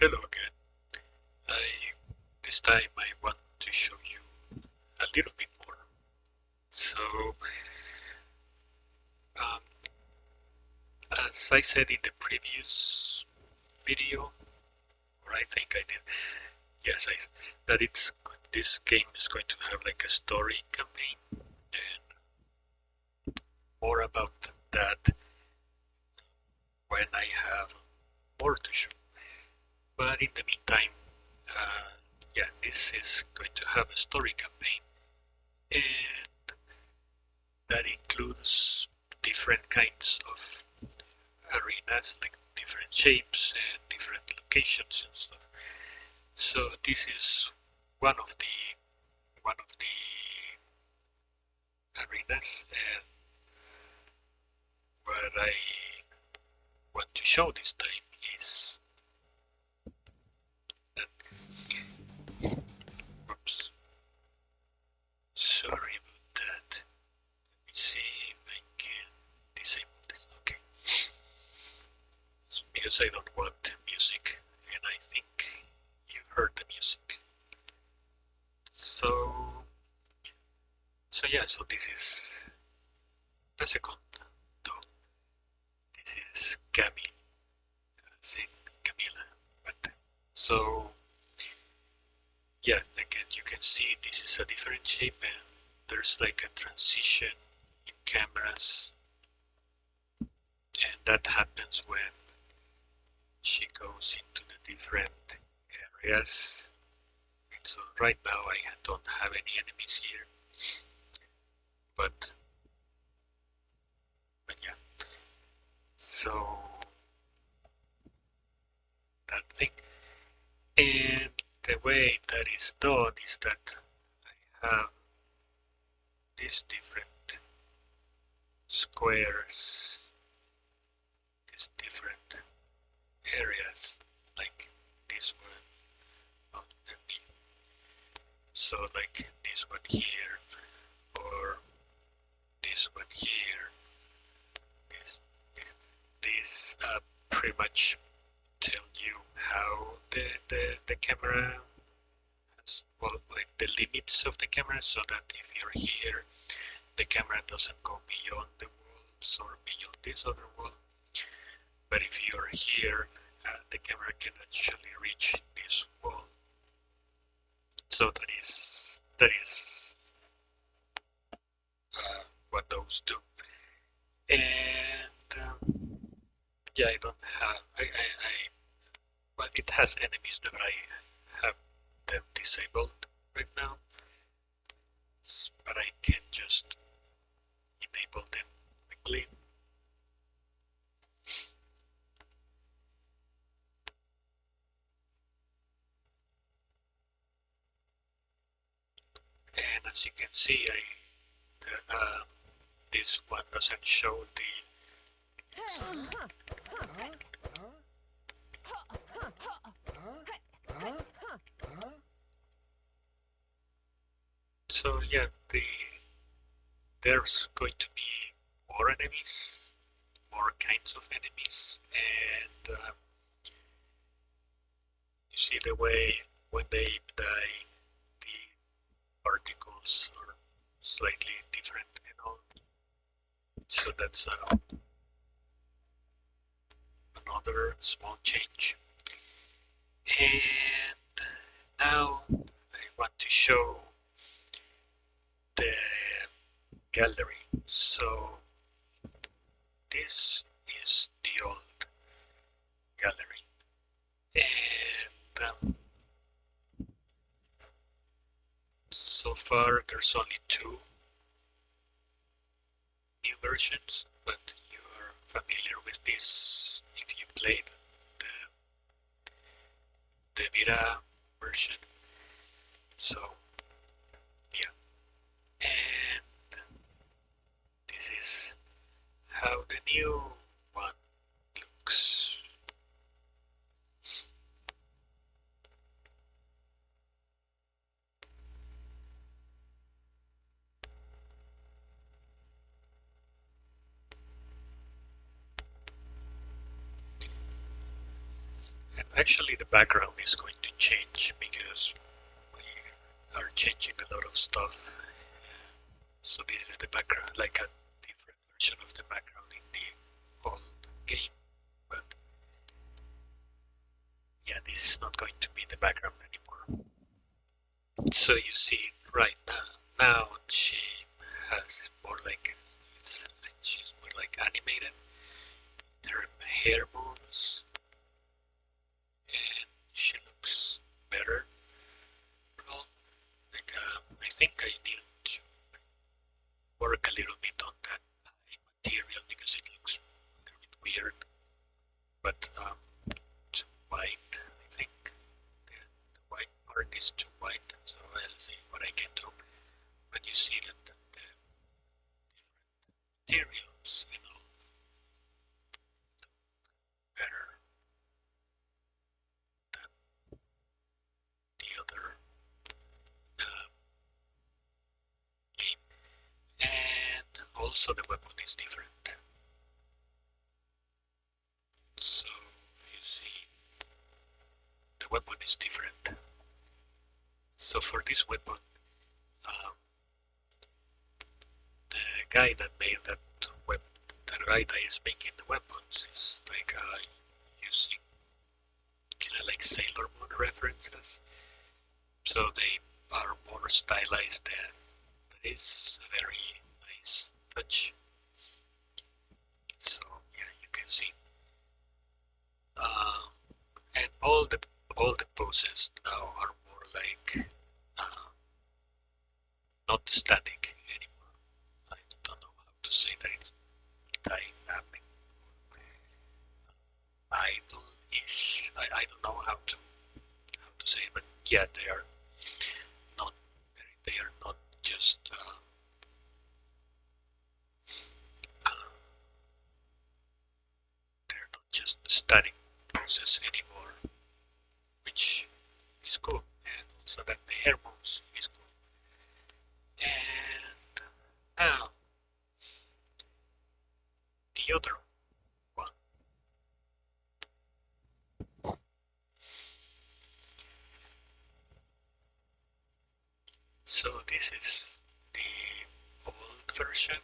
Hello again. I This time I want to show you a little bit more. So, um, as I said in the previous video, or I think I did, yes, that this game is going to have like a story campaign, and more about that when I have more to show. But in the meantime, uh, yeah, this is going to have a story campaign, and that includes different kinds of arenas, like different shapes and different locations and stuff. So this is one of the arenas, and what I want to show this time is that. Oops, sorry about that. Let me see if I can disable this. Okay, it's because I don't want music, and I think you heard the music. So yeah, so this is the second though. This is Camille, Saint Camila. But so yeah, again you can see this is a different shape, and there's like a transition in cameras, and that happens when she goes into the different areas. And so right now I don't have any enemies here, but yeah. So that thing, and the way that is done is that I have these different squares, these different areas, like this one. So like this one here, or this one here. This this this pretty much tell you how the camera has, well, like the limits of the camera, so that if you're here, the camera doesn't go beyond the walls or beyond this other wall. But if you're here, the camera can actually reach this wall. So that is what those do. And yeah, I don't have but it has enemies that I have them disabled right now, but I can just enable them quickly. And as you can see, this one doesn't show the. So yeah, there's going to be more enemies, more kinds of enemies, and you see the way when they die, the particles are slightly different and all. So that's another small change. And now I want to show the gallery. So this is the old gallery, and so far there's only two new versions, but you are familiar with this if you played the Vita version. So yeah, and this is how the new one looks. And actually the background is going to change because we are changing a lot of stuff. So this is the background, like a different version of the background in the old game. But yeah, this is not going to be the background anymore. So you see right now she has more like she's more like animated. Her hair moves and she looks better. Well, like I think I need to work a little bit on that material because it looks a little bit weird. But too white, I think. The white part is too white, so I'll see what I can do. But you see that the different materials, better than the other uh, game. And also the weapon is different. So you see the weapon is different. So for this weapon, um, the guy that made that weapon, the guy that is making the weapons is like using kind of like Sailor Moon references. So they are more stylized and that is a very nice touch. So yeah, you can see. Uh, and all the poses now are more like uh, not static anymore. I don't know how to say that it's dynamic, idle-ish. I don't know how to say it, but yeah, not they are not just uh, they're not just static poses anymore, which is cool, and also that the hair moves is cool. And now the other one. So this is the old version,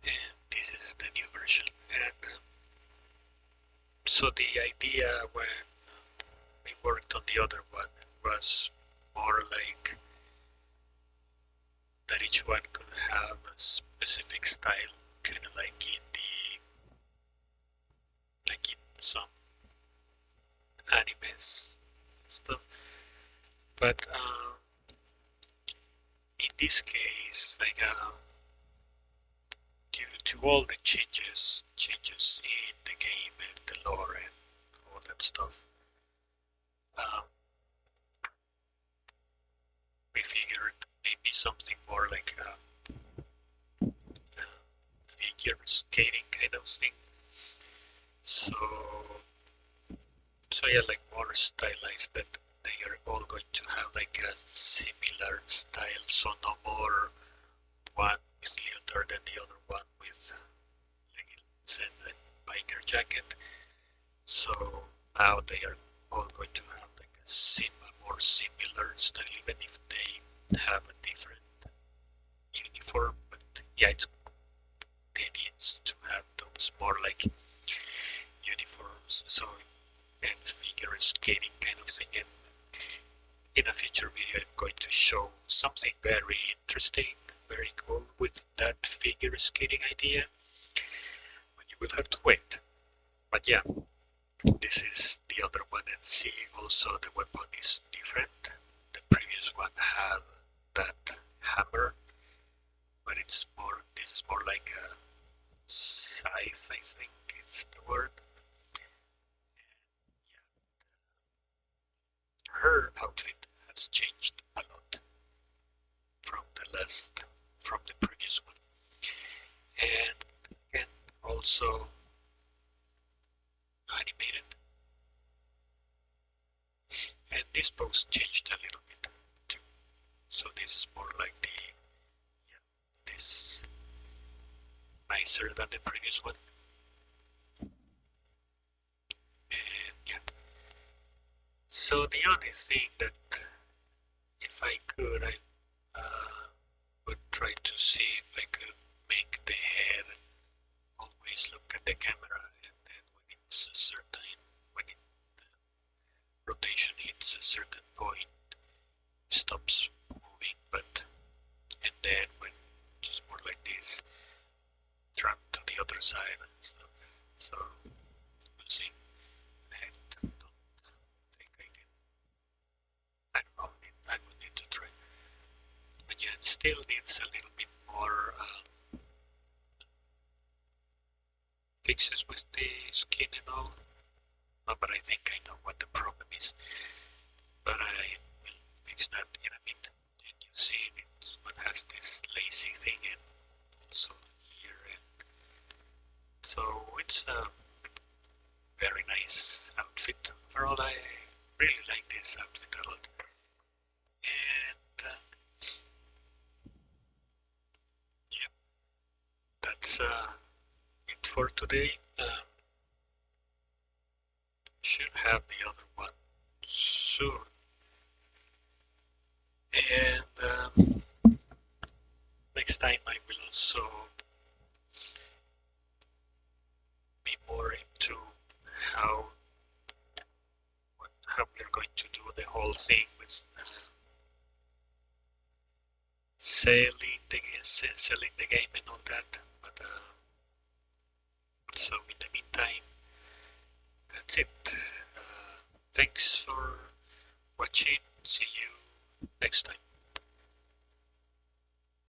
and this is the new version. And so the idea when we worked on the other one was more like that each one could have a specific style, kind of like in some animes stuff. But in this case, like due to all the changes in the game and the lore and all that stuff, um, we figured maybe something more like a figure skating kind of thing. So, so yeah, like more stylized that they are all going to have like a similar style. So no more one with leotard and the other one with leggings and a biker jacket. So now they are all going to have like a more similar style, even if they have a different uniform. But yeah, it's they need to have those more like uniforms. So and figure skating kind of thing. And in a future video, I'm going to show something very interesting, very cool with that figure skating idea. But you will have to wait. But yeah, this is the other one, and see also the weapon is different. The previous one had that hammer, but this is more like a scythe, I think it's the word. Her outfit has changed a lot from from the previous one. And again, also animated. this post changed a little bit too. So this is more like the, yeah, this nicer than the previous one. And yeah, so the only thing that if I could, I would try to see if I could make the head always look at the camera, and then when it's a certain, when it, rotation hits a certain point, stops moving, but and then when just more like this, turn to the other side. So we'll see. I don't think I can. I don't know. I will need to try. But yeah, it still needs a little bit more fixes with the skin and all. But I think I know what the problem is. But I will fix that in a bit. And you see it what has this lacy thing and also here. And so it's a very nice outfit. Overall, I really like this outfit a lot. And yeah, that's it for today. Should have the other one soon. And next time I will also be more into how how we're going to do the whole thing with selling the game and all that. But so in the meantime, that's it. Thanks for watching. See you next time.